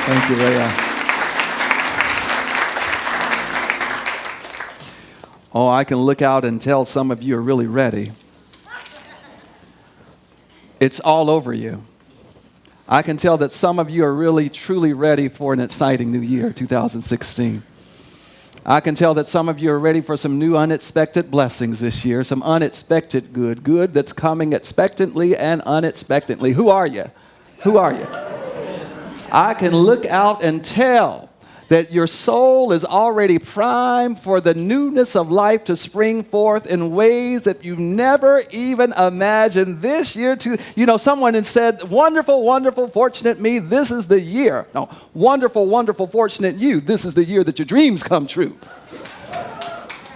Thank you, Rhea. Oh, I can look out and tell some of you are really ready. It's all over you. I can tell that some of you are really, truly ready for an exciting new year, 2016. I can tell that some of you are ready for some new unexpected blessings this year, some unexpected good that's coming expectantly and unexpectedly. Who are you? Who are you? I can look out and tell that your soul is already primed for the newness of life to spring forth in ways that you've never even imagined this year. Someone had said, wonderful, wonderful, fortunate me, this is the year. No, wonderful, wonderful, fortunate you, this is the year that your dreams come true.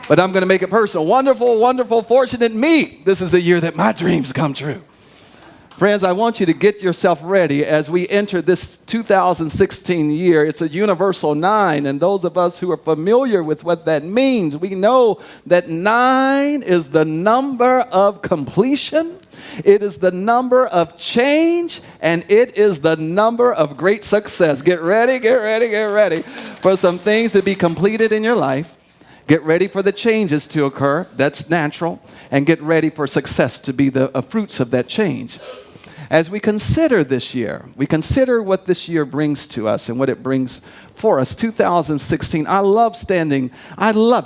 But I'm going to make it personal. Wonderful, wonderful, fortunate me, this is the year that my dreams come true. Friends, I want you to get yourself ready as we enter this 2016 year. It's a universal 9, and those of us who are familiar with what that means, we know that 9 is the number of completion, it is the number of change, and it is the number of great success. Get ready, get ready, get ready for some things to be completed in your life. Get ready for the changes to occur. That's natural. And get ready for success to be the fruits of that change. As we consider this year, we consider what this year brings to us and what it brings for us. 2016, I love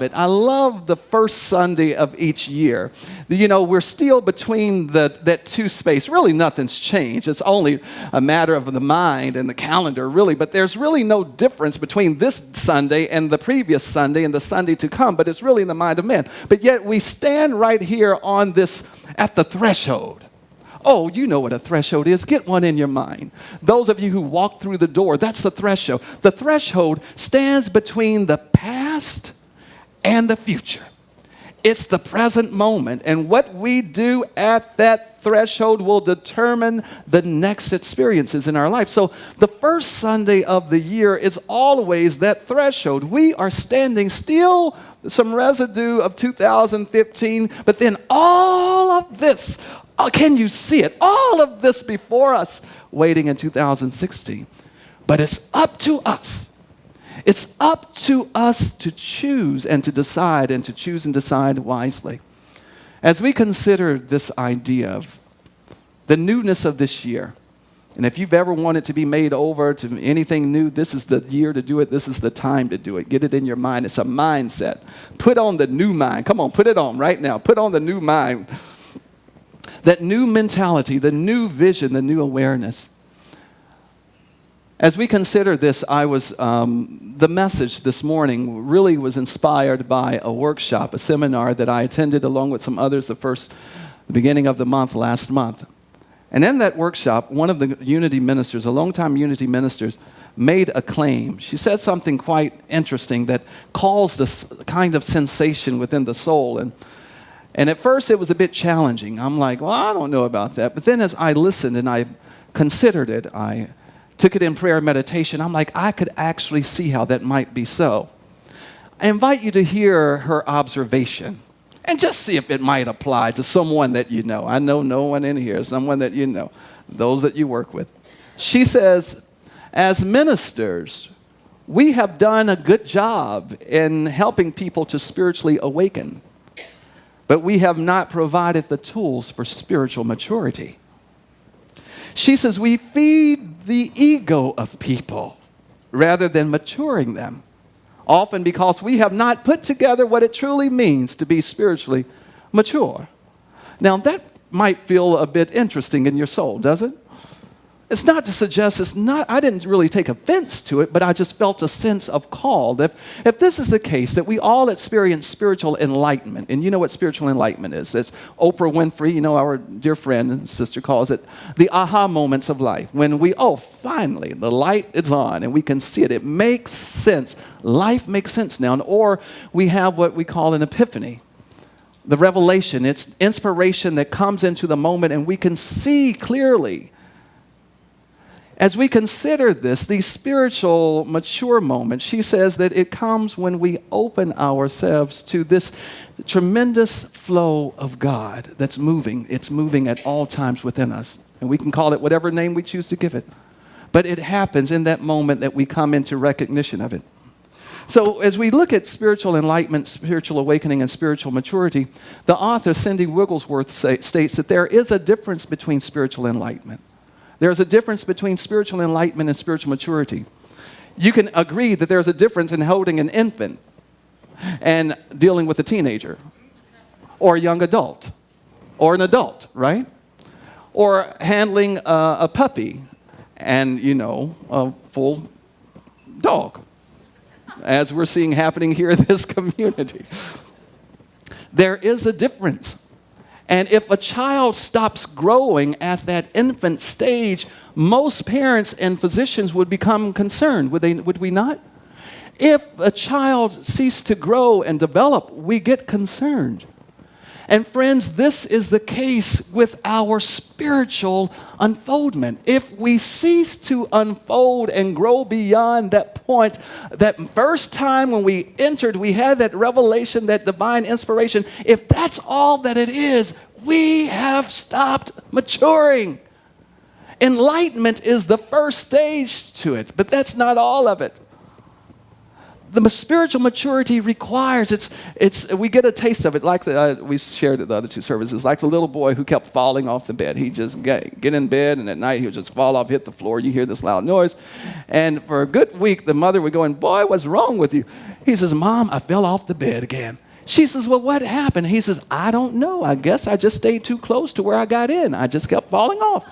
it. I love the first Sunday of each year. We're still between that two space. Really, nothing's changed. It's only a matter of the mind and the calendar, really. But there's really no difference between this Sunday and the previous Sunday and the Sunday to come. But it's really in the mind of man. But yet we stand right here on this, at the threshold. Oh, you know what a threshold is. Get one in your mind. Those of you who walk through the door, that's the threshold. The threshold stands between the past and the future. It's the present moment. And what we do at that threshold will determine the next experiences in our life. So the first Sunday of the year is always that threshold. We are standing still, some residue of 2015, but then all of this, can you see it? All of this before us waiting in 2016. But it's up to us. It's up to us to choose and to decide and to choose and decide wisely. As we consider this idea of the newness of this year, and if you've ever wanted to be made over to anything new, this is the year to do it. This is the time to do it. Get it in your mind. It's a mindset. Put on the new mind. Come on, put it on right now. Put on the new mind. That new mentality, the new vision, the new awareness. As we consider this, the message this morning really was inspired by a workshop, a seminar that I attended along with some others the beginning of the month, last month. And in that workshop, one of the Unity ministers, a longtime Unity ministers, made a claim. She said something quite interesting that caused a kind of sensation within the soul. And at first, it was a bit challenging. I'm like, well, I don't know about that. But then as I listened and I considered it, I took it in prayer and meditation, I'm like, I could actually see how that might be so. I invite you to hear her observation and just see if it might apply to someone that you know. I know no one in here, someone that you know, those that you work with. She says, as ministers, we have done a good job in helping people to spiritually awaken. But we have not provided the tools for spiritual maturity. She says we feed the ego of people rather than maturing them, often because we have not put together what it truly means to be spiritually mature. Now, that might feel a bit interesting in your soul, does it? It's not to suggest I didn't really take offense to it, but I just felt a sense of call. If this is the case, that we all experience spiritual enlightenment, and you know what spiritual enlightenment is. As Oprah Winfrey, our dear friend and sister calls it, the aha moments of life. When finally, the light is on and we can see it. It makes sense. Life makes sense now. Or we have what we call an epiphany. The revelation, it's inspiration that comes into the moment and we can see clearly. As we consider these spiritual mature moments, she says that it comes when we open ourselves to this tremendous flow of God that's moving. It's moving at all times within us. And we can call it whatever name we choose to give it. but it happens in that moment that we come into recognition of it. So as we look at spiritual enlightenment, spiritual awakening, and spiritual maturity, the author, Cindy Wigglesworth, states that there is a difference between spiritual enlightenment. There's a difference between spiritual enlightenment and spiritual maturity. You can agree that there's a difference in holding an infant and dealing with a teenager or a young adult or an adult, right? Or handling a puppy and, a full dog, as we're seeing happening here in this community. There is a difference. And if a child stops growing at that infant stage, most parents and physicians would become concerned, would we not? If a child ceased to grow and develop, we get concerned. And friends, this is the case with our spiritual unfoldment. If we cease to unfold and grow beyond that point, that first time when we entered, we had that revelation, that divine inspiration, if that's all that it is, we have stopped maturing. Enlightenment is the first stage to it, but that's not all of it. The spiritual maturity requires, we get a taste of it like we shared at the other two services, like the little boy who kept falling off the bed. He just get in bed, and at night he would just fall off, hit the floor. You hear this loud noise. And for a good week, the mother would go, boy, what's wrong with you? He says, Mom, I fell off the bed again. She says, well, what happened? He says, I don't know. I guess I just stayed too close to where I got in. I just kept falling off.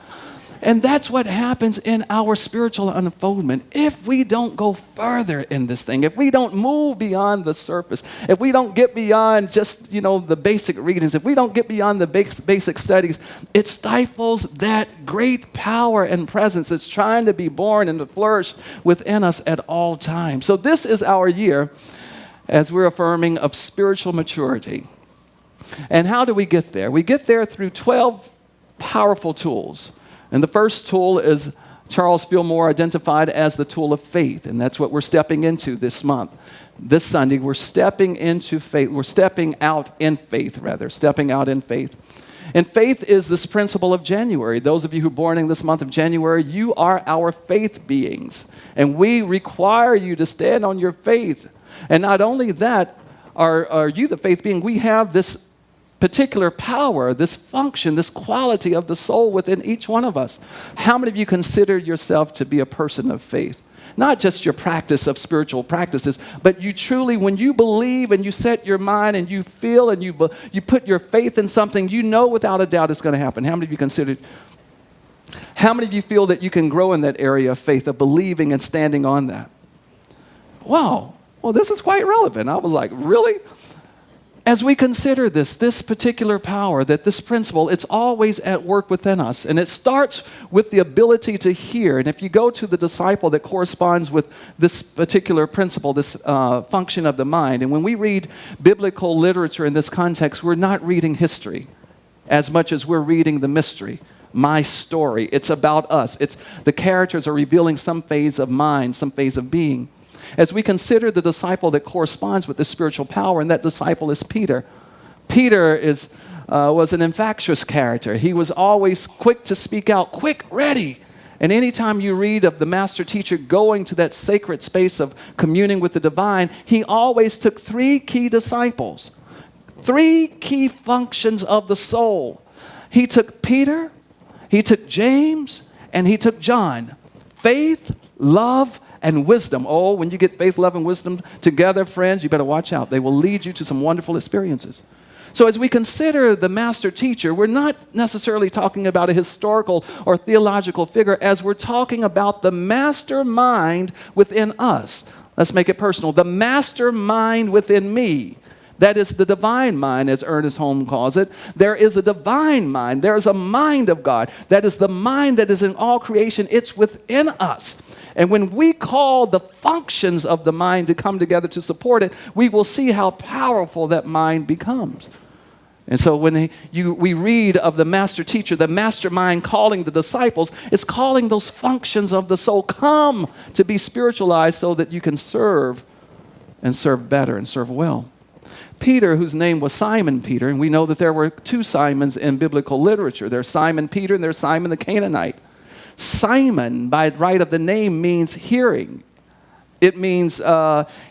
And that's what happens in our spiritual unfoldment. If we don't go further in this thing, if we don't move beyond the surface, if we don't get beyond just, the basic readings, if we don't get beyond the basic studies, it stifles that great power and presence that's trying to be born and to flourish within us at all times. So this is our year, as we're affirming, of spiritual maturity. And how do we get there? We get there through 12 powerful tools. And the first tool is Charles Fillmore identified as the tool of faith. And that's what we're stepping into this month. This Sunday, we're stepping into faith. We're stepping out in faith. And faith is this principle of January. Those of you who are born in this month of January, you are our faith beings. And we require you to stand on your faith. And not only that, are you the faith being, we have this particular power, this function, this quality of the soul within each one of us. How many of you consider yourself to be a person of faith? Not just your practice of spiritual practices, but you truly, when you believe and you set your mind and you feel and you put your faith in something, you know without a doubt it's going to happen. How many of you consider? How many of you feel that you can grow in that area of faith, of believing and standing on that? Wow, well, this is quite relevant. I was like, really? As we consider this particular power, that this principle, it's always at work within us. And it starts with the ability to hear. And if you go to the disciple that corresponds with this particular principle, this function of the mind, and when we read biblical literature in this context, we're not reading history as much as we're reading the mystery. My story. It's about us. The characters are revealing some phase of mind, some phase of being. As we consider the disciple that corresponds with the spiritual power, and that disciple is Peter. Peter was an infectious character. He was always quick to speak out, quick, ready. And anytime you read of the master teacher going to that sacred space of communing with the divine, he always took 3 key disciples, 3 key functions of the soul. He took Peter, he took James, and he took John. Faith, love, and wisdom. Oh, when you get faith, love, and wisdom together, friends, you better watch out. They will lead you to some wonderful experiences. So as we consider the master teacher, we're not necessarily talking about a historical or theological figure, as we're talking about the mastermind within us. Let's make it personal. The mastermind within me. That is the divine mind, as Ernest Holmes calls it. There is a divine mind. There is a mind of God. That is the mind that is in all creation. It's within us. And when we call the functions of the mind to come together to support it, we will see how powerful that mind becomes. And so when we read of the master teacher, the mastermind calling the disciples, it's calling those functions of the soul, come to be spiritualized so that you can serve and serve better and serve well. Peter, whose name was Simon Peter, and we know that there were 2 Simons in biblical literature. There's Simon Peter and there's Simon the Canaanite. Simon, by right of the name, means hearing. It means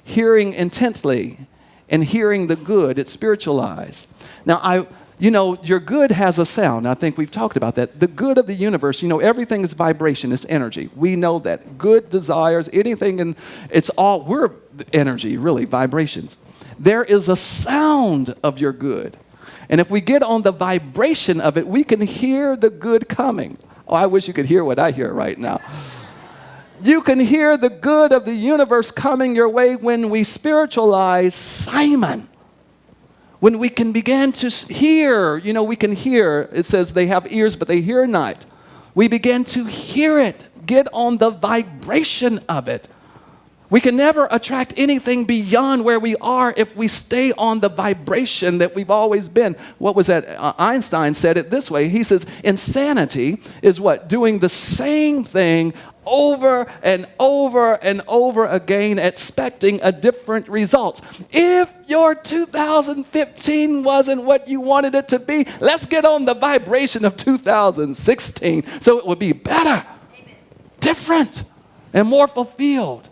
hearing intently and hearing the good. It's spiritualized. Now, your good has a sound. I think we've talked about that. The good of the universe, everything is vibration. It's energy. We know that. Good desires, anything, and we're energy, really, vibrations. There is a sound of your good. And if we get on the vibration of it, we can hear the good coming. Oh, I wish you could hear what I hear right now. You can hear the good of the universe coming your way when we spiritualize Simon. When we can begin to hear, we can hear. It says they have ears, but they hear not. We begin to hear it. Get on the vibration of it. We can never attract anything beyond where we are if we stay on the vibration that we've always been. What was that? Einstein said it this way. He says, insanity is what? Doing the same thing over and over and over again, expecting a different result. If your 2015 wasn't what you wanted it to be, let's get on the vibration of 2016 so it will be better, different, and more fulfilled.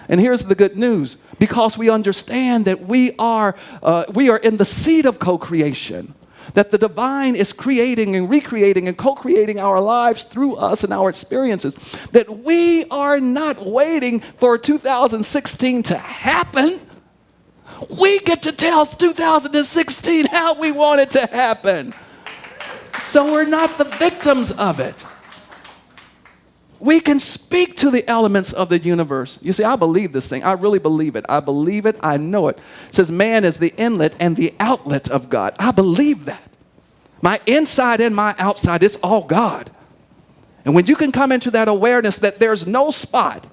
And here's the good news. Because we understand that we are in the seed of co-creation, that the divine is creating and recreating and co-creating our lives through us and our experiences, that we are not waiting for 2016 to happen. We get to tell 2016 how we want it to happen. So we're not the victims of it. We can speak to the elements of the universe. You see, I believe this thing. I really believe it. I believe it. I know it. It says man is the inlet and the outlet of God. I believe that. My inside and my outside, it's all God. And when you can come into that awareness that there's no spot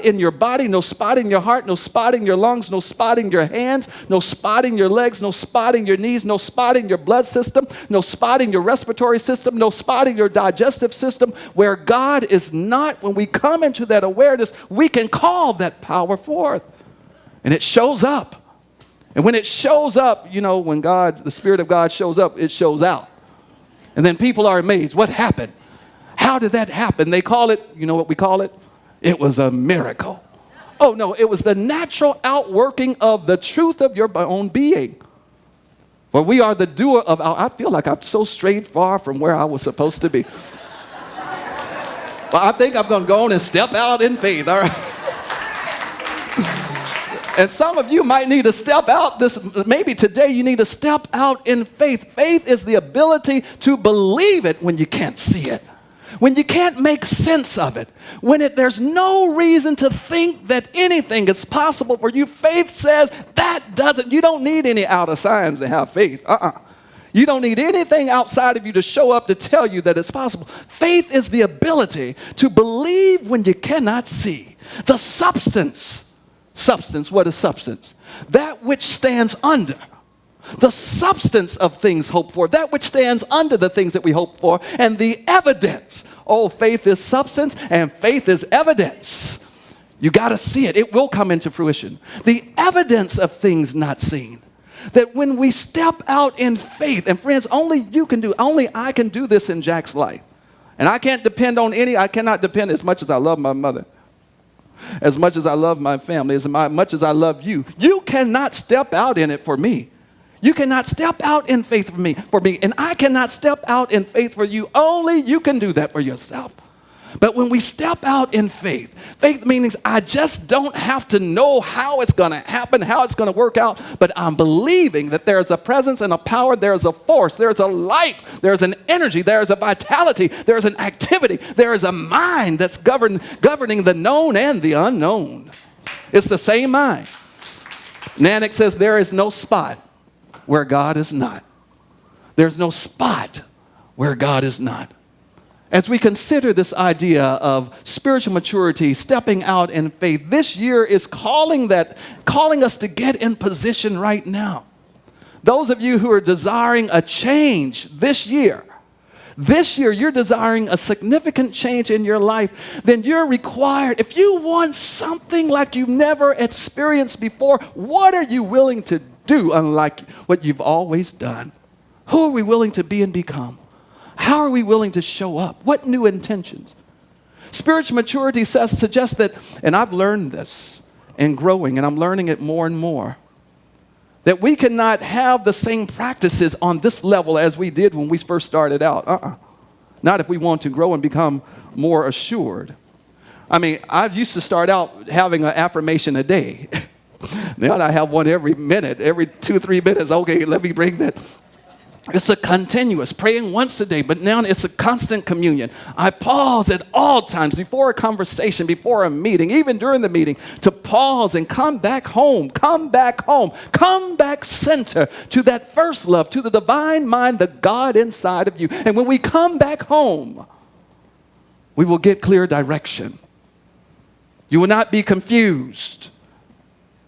in your body, no spot in your heart, no spot in your lungs, no spot in your hands, no spot in your legs, no spot in your knees, no spot in your blood system, no spot in your respiratory system, no spot in your digestive system, where God is not. When we come into that awareness, we can call that power forth. And it shows up. And when it shows up, when the Spirit of God shows up, it shows out. And then people are amazed. What happened? How did that happen? They call it, what we call it? It was a miracle. Oh, no, it was the natural outworking of the truth of your own being. For we are the doer of I feel like I'm so strayed far from where I was supposed to be. Well, I think I'm going to go on and step out in faith, all right? And some of you might need to step out maybe today you need to step out in faith. Faith is the ability to believe it when you can't see it. When you can't make sense of it, when there's no reason to think that anything is possible for you, faith says you don't need any outer signs to have faith. You don't need anything outside of you to show up to tell you that it's possible. Faith is the ability to believe when you cannot see. The substance, what is substance? That which stands under. The substance of things hoped for, that which stands under the things that we hope for, and the evidence. Oh, faith is substance and faith is evidence. You got to see it. It will come into fruition. The evidence of things not seen. That when we step out in faith, and friends, only I can do this in Jack's life. And I cannot depend as much as I love my mother, as much as I love my family, as much as I love you. You cannot step out in it for me. You cannot step out in faith for me, and I cannot step out in faith for you. Only you can do that for yourself. But when we step out in faith means I just don't have to know how it's going to happen, how it's going to work out, but I'm believing that there's a presence and a power, there's a force, there's a light, there's an energy, there's a vitality, there's an activity, there is a mind that's governing the known and the unknown. It's the same mind. Nanak says there is no spot where God is not. There's no spot where God is not. As we consider this idea of spiritual maturity, stepping out in faith, this year is calling us to get in position right now. Those of you who are desiring a change this year you're desiring a significant change in your life, then you're required, if you want something like you've never experienced before, what are you willing to do unlike what you've always done? Who are we willing to be and become? How are we willing to show up? What new intentions? Spiritual maturity suggests that, and I've learned this in growing, and I'm learning it more and more, that we cannot have the same practices on this level as we did when we first started out. Not if we want to grow and become more assured. I mean, I used to start out having an affirmation a day. Now I have one every minute, every 2-3 minutes. Okay, let me bring that. It's a continuous praying once a day, but now it's a constant communion. I pause at all times before a conversation, before a meeting, even during the meeting, to pause and come back home, come back center to that first love, to the divine mind, the God inside of you. And when we come back home, we will get clear direction. You will not be confused.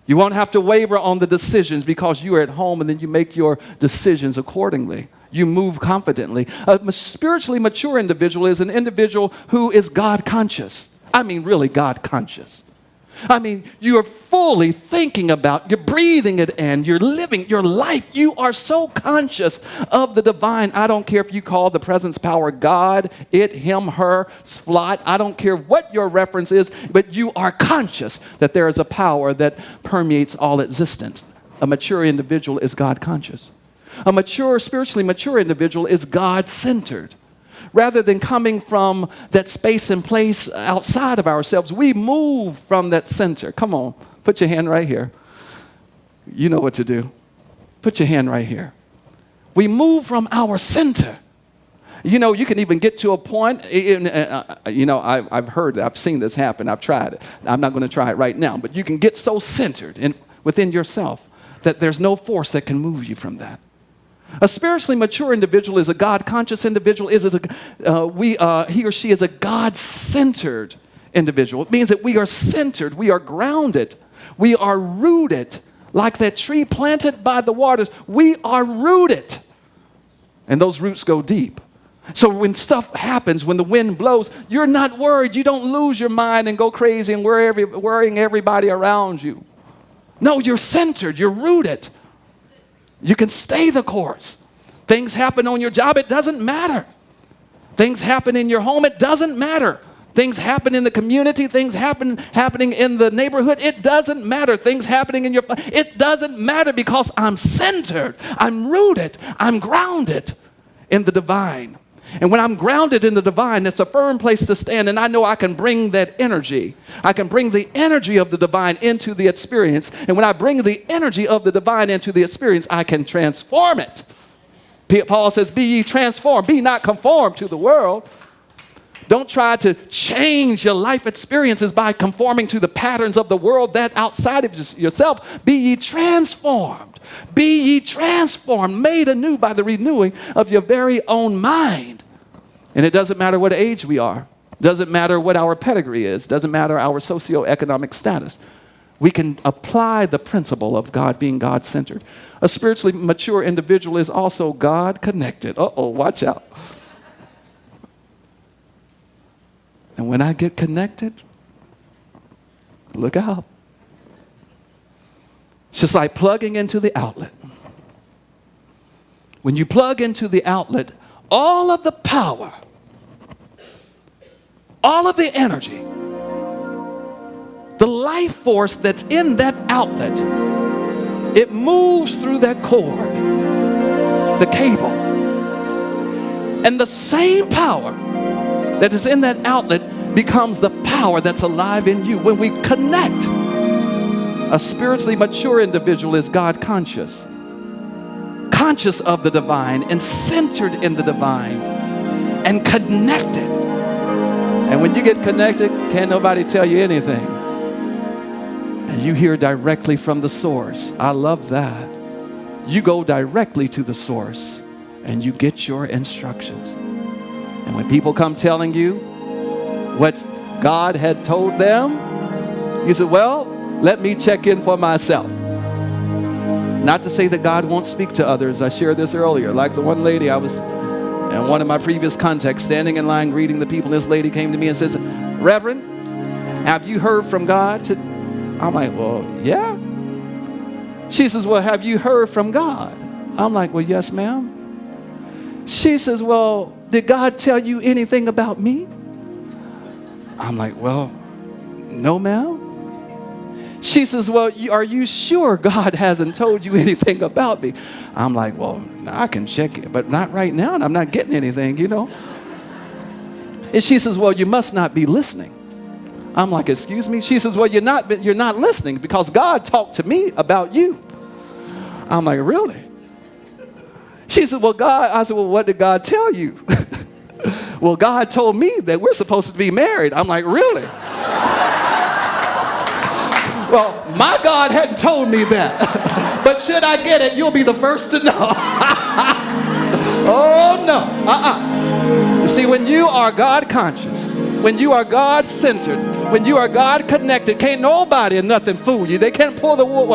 You won't have to waver on the decisions because you are at home and then you make your decisions accordingly. You move confidently. A spiritually mature individual is an individual who is God conscious. I mean, really God conscious. I mean, you are fully thinking about, you're breathing it in, you're living your life. You are so conscious of the divine. I don't care if you call the presence power God, it, him, her, slot. I don't care what your reference is, but you are conscious that there is a power that permeates all existence. A mature individual is God conscious. A spiritually mature individual is God-centered. Rather than coming from that space and place outside of ourselves, we move from that center. Come on, put your hand right here. You know what to do. Put your hand right here. We move from our center. You know, you can even get to a point, I've seen this happen. I've tried it. I'm not going to try it right now, but you can get so centered within yourself that there's no force that can move you from that. A spiritually mature individual is a God-conscious individual. He or she is a God-centered individual. It means that we are centered, we are grounded, we are rooted. Like that tree planted by the waters, we are rooted. And those roots go deep. So when stuff happens, when the wind blows, you're not worried. You don't lose your mind and go crazy and worrying everybody around you. No, you're centered, you're rooted. You can stay the course. Things happen on your job, it doesn't matter. Things happen in your home, it doesn't matter. Things happen in the community, things happening in the neighborhood, it doesn't matter. Things happening in it doesn't matter because I'm centered, I'm rooted, I'm grounded in the divine. And when I'm grounded in the divine, it's a firm place to stand, and I know I can bring that energy. I can bring the energy of the divine into the experience. And when I bring the energy of the divine into the experience, I can transform it. Paul says, be ye transformed, be not conformed to the world. Don't try to change your life experiences by conforming to the patterns of the world that outside of yourself. Be ye transformed. Be ye transformed, made anew by the renewing of your very own mind. And it doesn't matter what age we are. Doesn't matter what our pedigree is. Doesn't matter our socioeconomic status. We can apply the principle of God being God-centered. A spiritually mature individual is also God-connected. Uh-oh, watch out. And when I get connected, look out. It's just like plugging into the outlet. When you plug into the outlet, all of the power, all of the energy, the life force that's in that outlet, it moves through that cord, the cable. And the same power that is in that outlet becomes the power that's alive in you. When we connect, a spiritually mature individual is God conscious, conscious of the divine and centered in the divine and connected. And when you get connected, can't nobody tell you anything. And you hear directly from the source. I love that. You go directly to the source and you get your instructions. And when people come telling you what God had told them, you say, well, let me check in for myself. Not to say that God won't speak to others. I shared this earlier. Like the one lady, I was in one of my previous contexts, standing in line greeting the people. This lady came to me and says, Reverend, have you heard from God? I'm like, well, yeah. She says, well, have you heard from God? I'm like, well, yes, ma'am. She says, well, did God tell you anything about me? I'm like, well, no, ma'am. She says, well, are you sure God hasn't told you anything about me? I'm like, well, I can check it, but not right now, and I'm not getting anything, you know. And she says, well, you must not be listening. I'm like, excuse me? She says, well, you're not listening because God talked to me about you. I'm like, really? She said, well, I said, well, what did God tell you? Well, God told me that we're supposed to be married. I'm like, really? Well, my God hadn't told me that. But should I get it, you'll be the first to know. Oh, no. You see, when you are God conscious, when you are God centered, when you are God connected, can't nobody or nothing fool you. They can't pull the wool,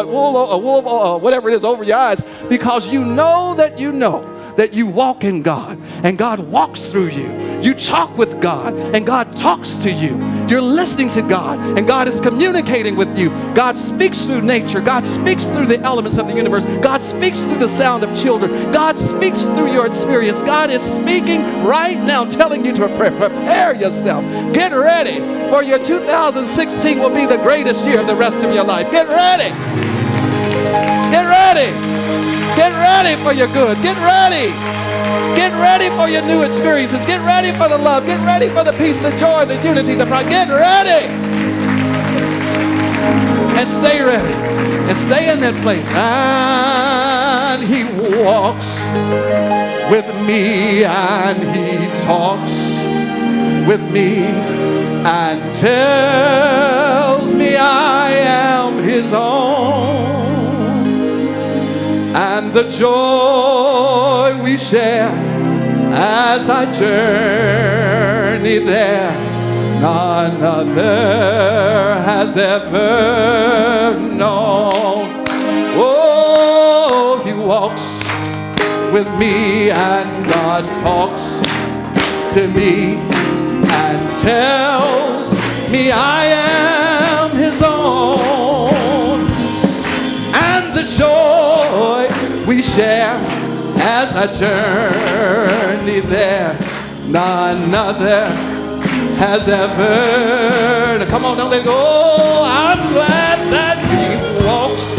whatever it is over your eyes, because you know that you walk in God and God walks through you. You talk with God and God talks to you. You're listening to God and God is communicating with you. God speaks through nature. God speaks through the elements of the universe. God speaks through the sound of children. God speaks through your experience. God is speaking right now, telling you to prepare yourself. Get ready, for your 2016 will be the greatest year of the rest of your life. Get ready. Get ready. Get ready for your good. Get ready. Get ready for your new experiences. Get ready for the love. Get ready for the peace, the joy, the unity, the pride. Get ready. And stay ready. And stay in that place. And he walks with me and he talks with me and tells me I am his own. And the joy we share as I journey there, none other has ever known. Oh, he walks with me and God talks to me and tells me I am his own. And the joy we share as I journey there, none other has ever. Come on, don't let it go. I'm glad that he walks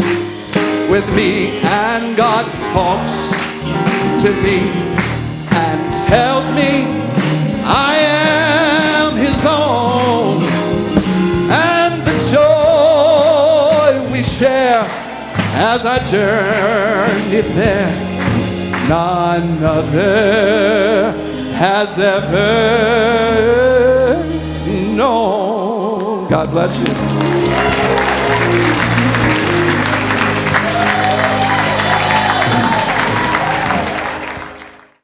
with me and God talks to me and tells me I am his own. And the joy we share as I journey there, none other has ever known. God bless you.